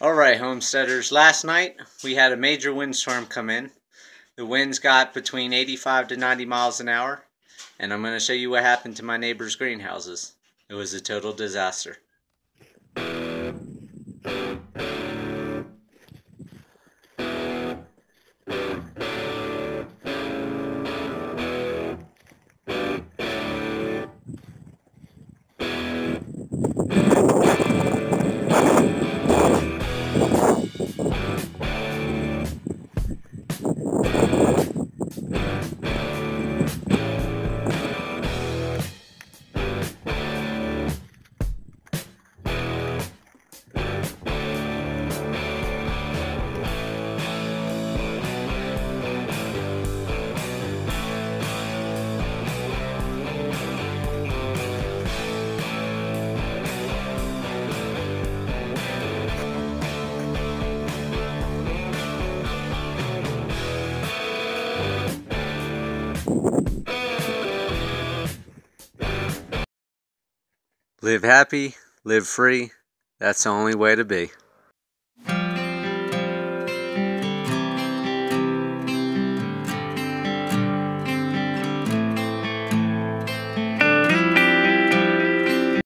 Alright, homesteaders, last night we had a major windstorm come in. The winds got between 85 to 90 miles an hour, and I'm going to show you what happened to my neighbor's greenhouses. It was a total disaster. Live happy, live free. That's the only way to be.